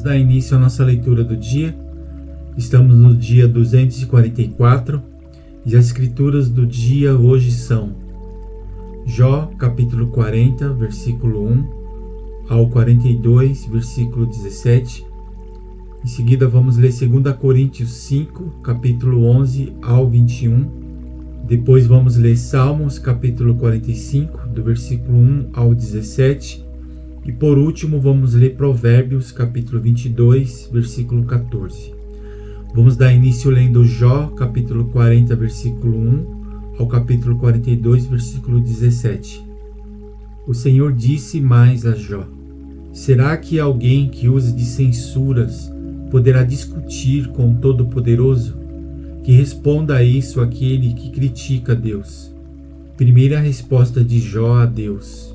dar início à nossa leitura do dia. Estamos no dia 244 e as escrituras do dia hoje são Jó, capítulo 40, versículo 1 ao 42, versículo 17. Em seguida vamos ler 2 Coríntios 5, capítulo 11 ao 21. Depois vamos ler Salmos, capítulo 45, do versículo 1 ao 17. E por último vamos ler Provérbios, capítulo 22, versículo 14. Vamos dar início lendo Jó, capítulo 40, versículo 1 ao capítulo 42, versículo 17. O Senhor disse mais a Jó: será que alguém que usa de censuras poderá discutir com o Todo-Poderoso? Que responda a isso aquele que critica Deus. Primeira resposta de Jó a Deus.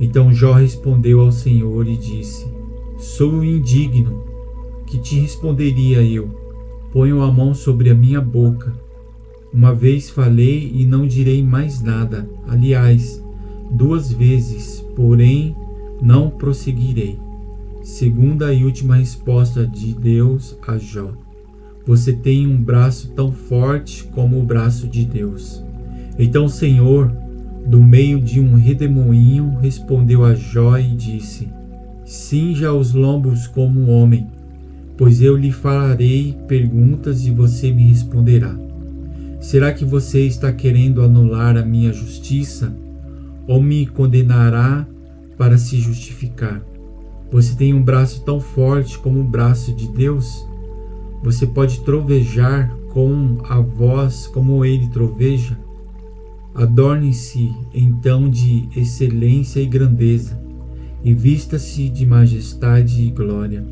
Então Jó respondeu ao Senhor e disse: sou indigno, que te responderia eu? Ponho a mão sobre a minha boca. Uma vez falei e não direi mais nada. Aliás, 2 vezes, porém não prosseguirei. Segunda e última resposta de Deus a Jó: você tem um braço tão forte como o braço de Deus. Então o Senhor, do meio de um redemoinho, respondeu a Jó e disse: cinja os lombos como um homem, pois eu lhe farei perguntas e você me responderá. Será que você está querendo anular a minha justiça ou me condenará para se justificar? Você tem um braço tão forte como o braço de Deus? Você pode trovejar com a voz como ele troveja? Adorne-se então de excelência e grandeza, e vista-se de majestade e glória.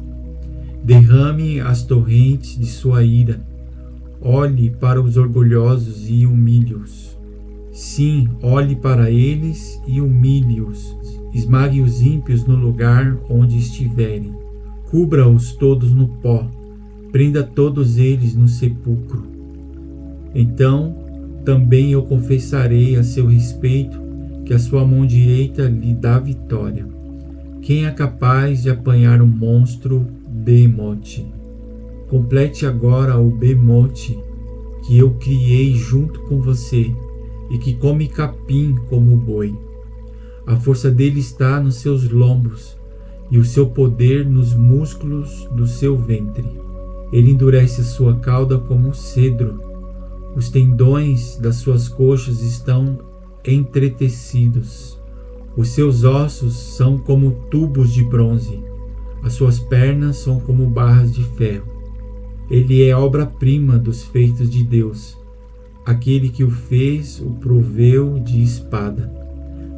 Derrame as torrentes de sua ira, olhe para os orgulhosos e humilhe-os. Sim, olhe para eles e humilhe-os. Esmague os ímpios no lugar onde estiverem. Cubra-os todos no pó. Prenda todos eles no sepulcro. Então também eu confessarei a seu respeito que a sua mão direita lhe dá vitória. Quem é capaz de apanhar o monstro Behemote? Complete agora o Behemote que eu criei junto com você e que come capim como o boi. A força dele está nos seus lombos e o seu poder nos músculos do seu ventre. Ele endurece a sua cauda como um cedro. Os tendões das suas coxas estão entretecidos. Os seus ossos são como tubos de bronze. As suas pernas são como barras de ferro. Ele é obra-prima dos feitos de Deus. Aquele que o fez o proveu de espada.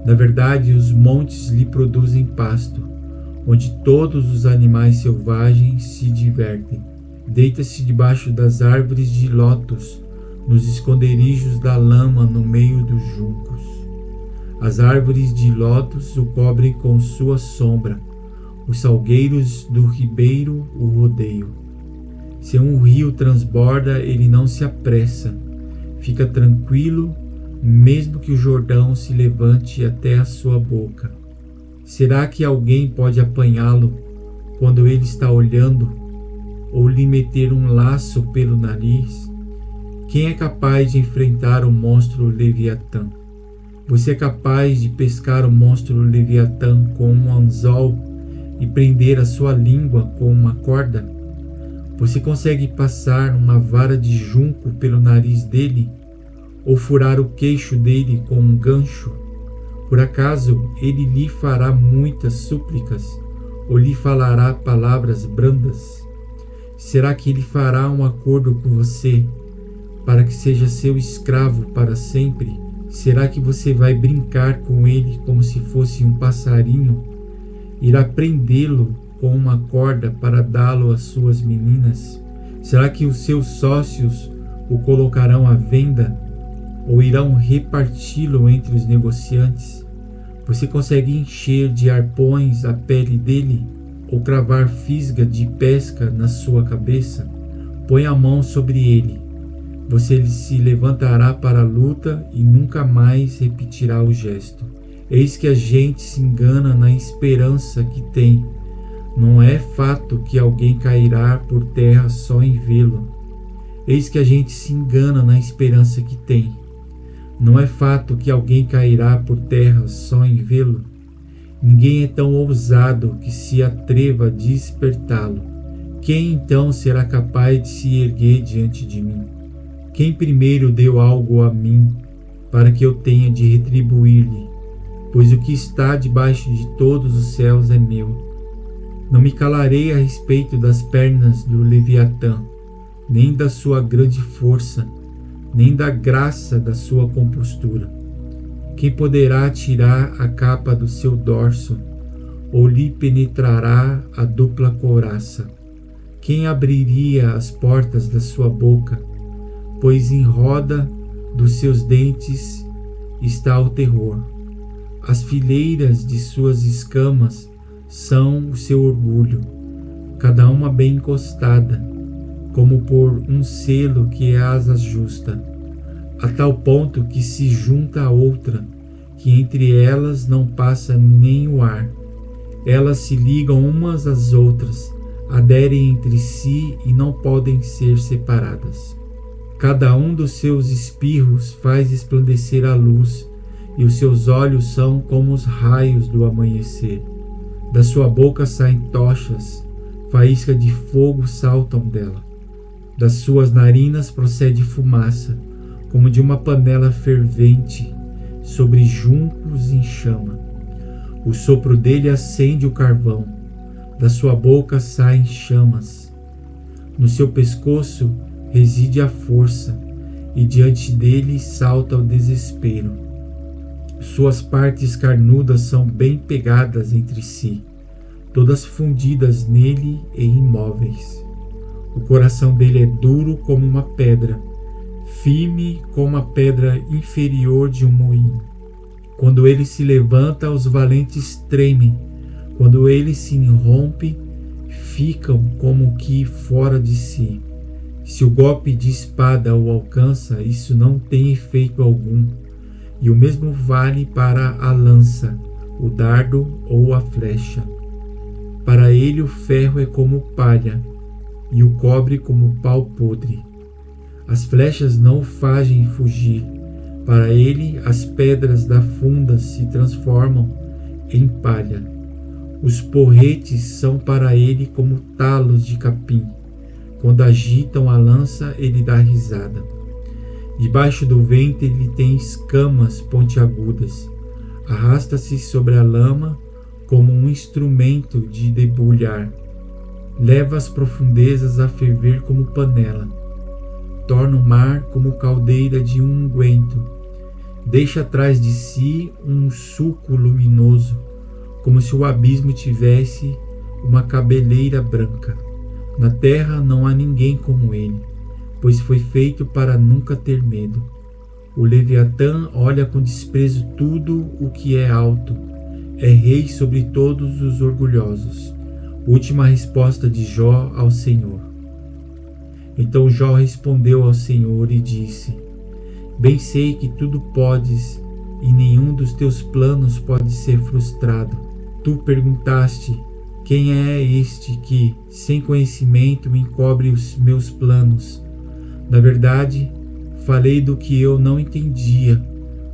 Na verdade, os montes lhe produzem pasto, onde todos os animais selvagens se divertem. Deita-se debaixo das árvores de lótus, nos esconderijos da lama no meio dos juncos. As árvores de lótus o cobrem com sua sombra, os salgueiros do ribeiro o rodeiam. Se um rio transborda, ele não se apressa, fica tranquilo, mesmo que o Jordão se levante até a sua boca. Será que alguém pode apanhá-lo quando ele está olhando, ou lhe meter um laço pelo nariz? Quem é capaz de enfrentar o monstro Leviatã? Você é capaz de pescar o monstro Leviatã com um anzol e prender a sua língua com uma corda? Você consegue passar uma vara de junco pelo nariz dele ou furar o queixo dele com um gancho? Por acaso ele lhe fará muitas súplicas ou lhe falará palavras brandas? Será que ele fará um acordo com você para que seja seu escravo para sempre? Será que você vai brincar com ele como se fosse um passarinho? Irá prendê-lo com uma corda para dá-lo às suas meninas? Será que os seus sócios o colocarão à venda ou irão reparti-lo entre os negociantes? Você consegue encher de arpões a pele dele ou cravar fisga de pesca na sua cabeça? Põe a mão sobre ele. Você se levantará para a luta e nunca mais repetirá o gesto. Eis que a gente se engana na esperança que tem, Não é fato que alguém cairá por terra só em vê-lo. Eis que a gente se engana na esperança que tem. Não é fato que alguém cairá por terra só em vê-lo. Ninguém é tão ousado que se atreva a despertá-lo. Quem então será capaz de se erguer diante de mim? Quem primeiro deu algo a mim, para que eu tenha de retribuir-lhe? Pois o que está debaixo de todos os céus é meu. Não me calarei a respeito das pernas do Leviatã, nem da sua grande força, nem da graça da sua compostura. Quem poderá tirar a capa do seu dorso, ou lhe penetrará a dupla couraça? Quem abriria as portas da sua boca? Pois em roda dos seus dentes está o terror. As fileiras de suas escamas são o seu orgulho, cada uma bem encostada, como por um selo que as ajusta, a tal ponto que se junta a outra, que entre elas não passa nem o ar. Elas se ligam umas às outras, aderem entre si e não podem ser separadas. Cada um dos seus espirros faz resplandecer a luz, e os seus olhos são como os raios do amanhecer. Da sua boca saem tochas, faíscas de fogo saltam dela. Das suas narinas procede fumaça, como de uma panela fervente, sobre juncos em chama. O sopro dele acende o carvão, da sua boca saem chamas. No seu pescoço reside a força, e diante dele salta o desespero. Suas partes carnudas são bem pegadas entre si, todas fundidas nele e imóveis. O coração dele é duro como uma pedra, firme como a pedra inferior de um moinho. Quando ele se levanta, os valentes tremem. Quando ele se irrompe, ficam como que fora de si. Se o golpe de espada o alcança, isso não tem efeito algum. E o mesmo vale para a lança, o dardo ou a flecha. Para ele o ferro é como palha, e o cobre como pau podre. As flechas não o fazem fugir. Para ele as pedras da funda se transformam em palha. Os porretes são para ele como talos de capim. Quando agitam a lança, ele dá risada. Debaixo do ventre ele tem escamas pontiagudas. Arrasta-se sobre a lama como um instrumento de debulhar. Leva as profundezas a ferver como panela. Torna o mar como caldeira de um unguento. Deixa atrás de si um sulco luminoso, como se o abismo tivesse uma cabeleira branca. Na terra não há ninguém como ele, pois foi feito para nunca ter medo. O Leviatã olha com desprezo tudo o que é alto. É rei sobre todos os orgulhosos. Última resposta de Jó ao Senhor. Então Jó respondeu ao Senhor e disse: Bem sei que tudo podes, e nenhum dos teus planos pode ser frustrado. Tu perguntaste: quem é este que, sem conhecimento, encobre os meus planos? Na verdade, falei do que eu não entendia,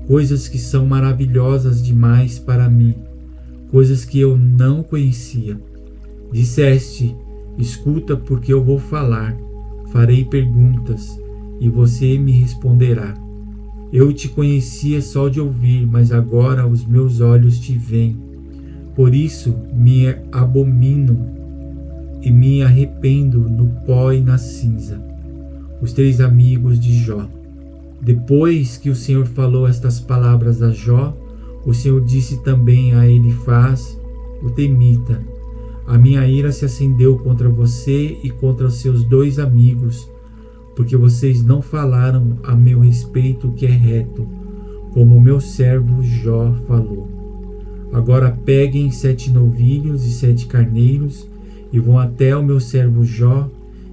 coisas que são maravilhosas demais para mim, coisas que eu não conhecia. Disseste: escuta, porque eu vou falar, farei perguntas, e você me responderá. Eu te conhecia só de ouvir, mas agora os meus olhos te veem. Por isso me abomino e me arrependo no pó e na cinza. Os 3 amigos de Jó. Depois que o Senhor falou estas palavras a Jó, o Senhor disse também a Elifaz, o temita: a minha ira se acendeu contra você e contra os seus 2 amigos, porque vocês não falaram a meu respeito o que é reto, como o meu servo Jó falou. Agora peguem 7 novilhos e 7 carneiros e vão até o meu servo Jó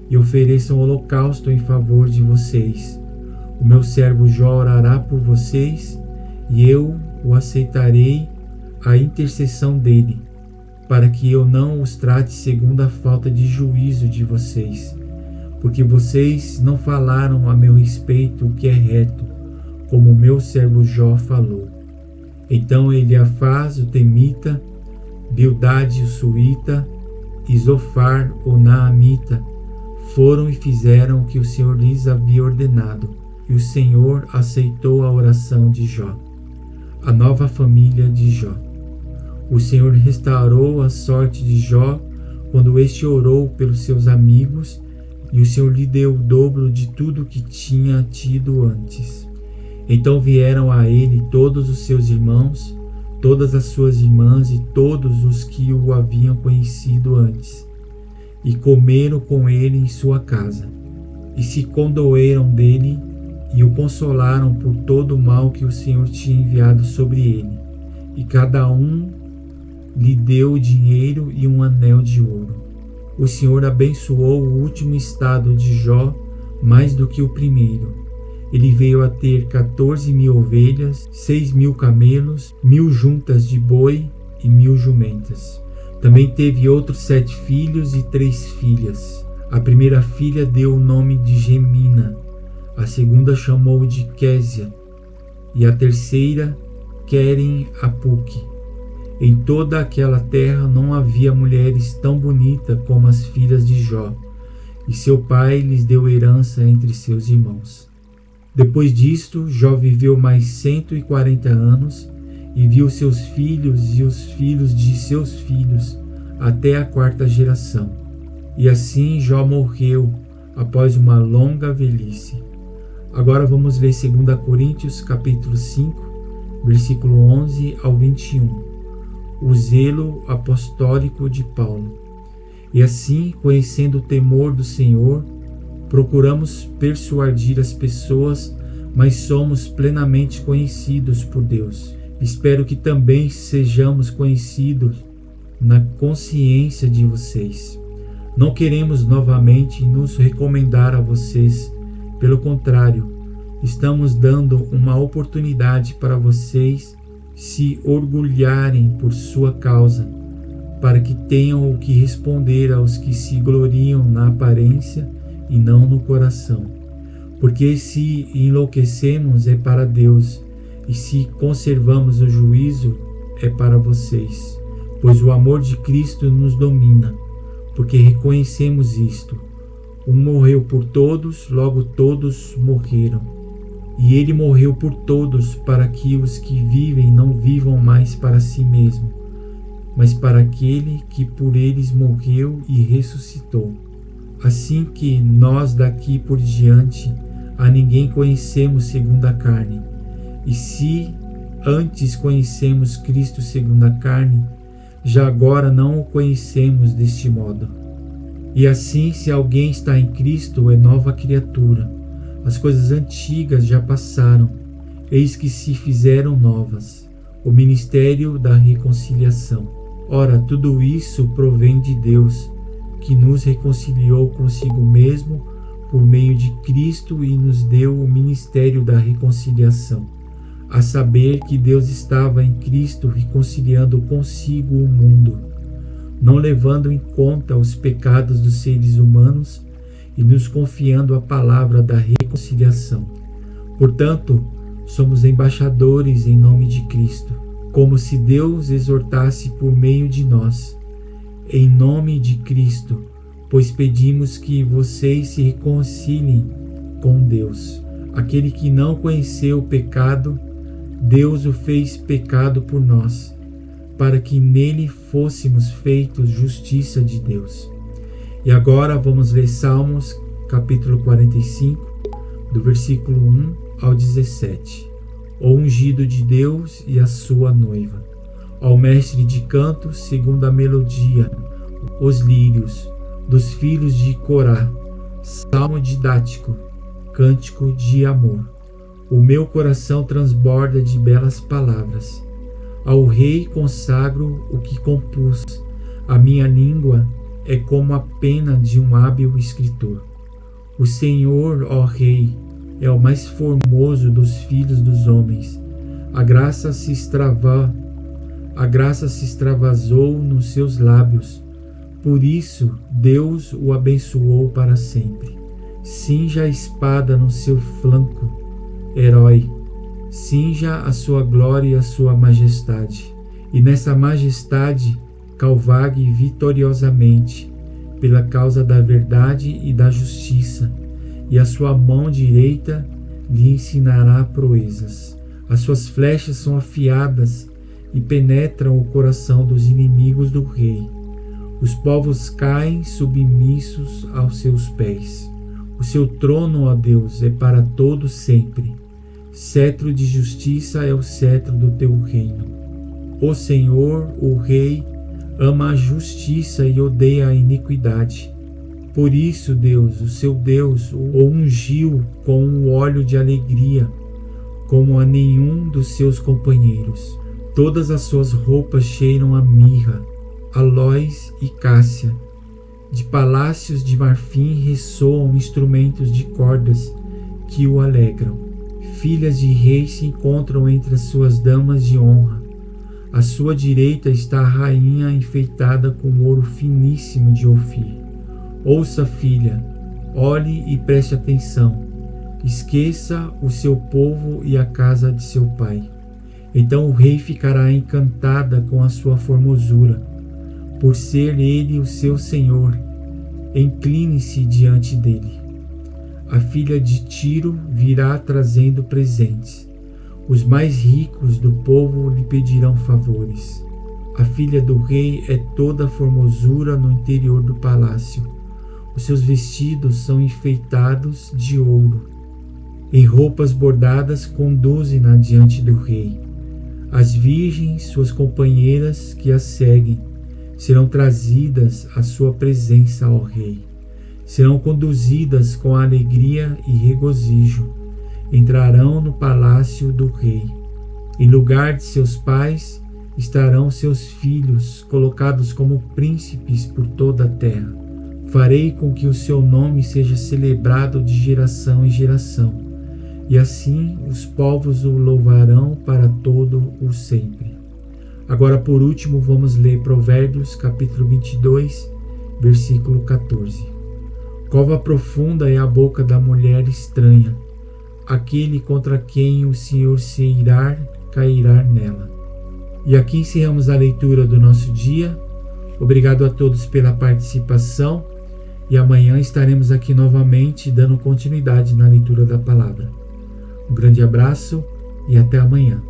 e ofereçam holocausto em favor de vocês. O meu servo Jó orará por vocês e eu o aceitarei a intercessão dele. para que eu não os trate segundo a falta de juízo de vocês, porque vocês não falaram a meu respeito o que é reto, como o meu servo Jó falou. Então Eliafaz o temita, Bildade o suíta e Zofar o naamita foram e fizeram o que o Senhor lhes havia ordenado, e o Senhor aceitou a oração de Jó. A nova família de Jó. O Senhor restaurou a sorte de Jó quando este orou pelos seus amigos, e o Senhor lhe deu o dobro de tudo que tinha tido antes. Então vieram a ele todos os seus irmãos, todas as suas irmãs e todos os que o haviam conhecido antes, e comeram com ele em sua casa, e se condoeram dele e o consolaram por todo o mal que o Senhor tinha enviado sobre ele, e cada um lhe deu dinheiro e um anel de ouro. O Senhor abençoou o último estado de Jó mais do que o primeiro. Ele veio a ter 14.000 ovelhas, 6.000 camelos, 1.000 juntas de boi e 1.000 jumentas. Também teve outros 7 filhos e 3 filhas. A primeira filha deu o nome de Gemina, a segunda chamou de Késia, e a terceira Queren-Apuque. Em toda aquela terra não havia mulheres tão bonitas como as filhas de Jó, e seu pai lhes deu herança entre seus irmãos. Depois disto, Jó viveu mais 140 anos, e viu seus filhos e os filhos de seus filhos até a 4ª geração. E assim Jó morreu após uma longa velhice. Agora vamos ler 2 Coríntios capítulo 5, versículo 11 ao 21. O zelo apostólico de Paulo. E assim, conhecendo o temor do Senhor, procuramos persuadir as pessoas, mas somos plenamente conhecidos por Deus. Espero que também sejamos conhecidos na consciência de vocês. Não queremos novamente nos recomendar a vocês, pelo contrário, estamos dando uma oportunidade para vocês se orgulharem por sua causa, para que tenham o que responder aos que se gloriam na aparência e não no coração. Porque se enlouquecemos é para Deus, e se conservamos o juízo é para vocês, pois o amor de Cristo nos domina, porque reconhecemos isto. Um morreu por todos, logo todos morreram. E ele morreu por todos, para que os que vivem não vivam mais para si mesmo, mas para aquele que por eles morreu e ressuscitou. Assim que nós daqui por diante a ninguém conhecemos segundo a carne. E se antes conhecemos Cristo segundo a carne, já agora não o conhecemos deste modo. E assim, se alguém está em Cristo, é nova criatura. As coisas antigas já passaram, eis que se fizeram novas. O ministério da reconciliação. Ora, tudo isso provém de Deus, que nos reconciliou consigo mesmo por meio de Cristo e nos deu o ministério da reconciliação. A saber que Deus estava em Cristo reconciliando consigo o mundo, não levando em conta os pecados dos seres humanos e nos confiando a palavra da reconciliação. Portanto, somos embaixadores em nome de Cristo, como se Deus exortasse por meio de nós. Em nome de Cristo, pois pedimos que vocês se reconciliem com Deus. Aquele que não conheceu o pecado, Deus o fez pecado por nós, para que nele fôssemos feitos justiça de Deus. E agora vamos ler Salmos, capítulo 45, do versículo 1 ao 17. O ungido de Deus e a sua noiva. Ao mestre de canto, segundo a melodia, os lírios, dos filhos de Corá, salmo didático, cântico de amor. O meu coração transborda de belas palavras. Ao rei consagro o que compus. A minha língua é como a pena de um hábil escritor. O Senhor, ó Rei, é o mais formoso dos filhos dos homens. A graça se extrava A graça se extravasou nos seus lábios. Por isso, Deus o abençoou para sempre. Cinja a espada no seu flanco, herói. Cinja a sua glória e a sua majestade. E nessa majestade, cavalgue vitoriosamente, pela causa da verdade e da justiça. E a sua mão direita lhe ensinará proezas. As suas flechas são afiadas e penetram o coração dos inimigos do rei. Os povos caem submissos aos seus pés. O seu trono, ó Deus, é para todo sempre. Cetro de justiça é o cetro do teu reino. O Senhor, o Rei, ama a justiça e odeia a iniquidade. Por isso, Deus, o seu Deus, o ungiu com um óleo de alegria, como a nenhum dos seus companheiros. Todas as suas roupas cheiram a mirra, aloés e cássia. De palácios de marfim ressoam instrumentos de cordas que o alegram. Filhas de reis se encontram entre as suas damas de honra. À sua direita está a rainha enfeitada com ouro finíssimo de Ofir. Ouça, filha, olhe e preste atenção. Esqueça o seu povo e a casa de seu pai. Então o rei ficará encantada com a sua formosura, por ser ele o seu senhor. Incline-se diante dele. A filha de Tiro virá trazendo presentes. Os mais ricos do povo lhe pedirão favores. A filha do rei é toda formosura no interior do palácio. Os seus vestidos são enfeitados de ouro. Em roupas bordadas conduzem-na diante do rei. As virgens, suas companheiras que a seguem, serão trazidas à sua presença, ó rei. Serão conduzidas com alegria e regozijo. Entrarão no palácio do rei. Em lugar de seus pais estarão seus filhos, colocados como príncipes por toda a terra. Farei com que o seu nome seja celebrado de geração em geração, e assim os povos o louvarão para todo o sempre. Agora, por último, vamos ler Provérbios, capítulo 22, versículo 14. Cova profunda é a boca da mulher estranha. Aquele contra quem o Senhor se irar, cairá nela. E aqui encerramos a leitura do nosso dia. Obrigado a todos pela participação. E amanhã estaremos aqui novamente dando continuidade na leitura da palavra. Um grande abraço e até amanhã.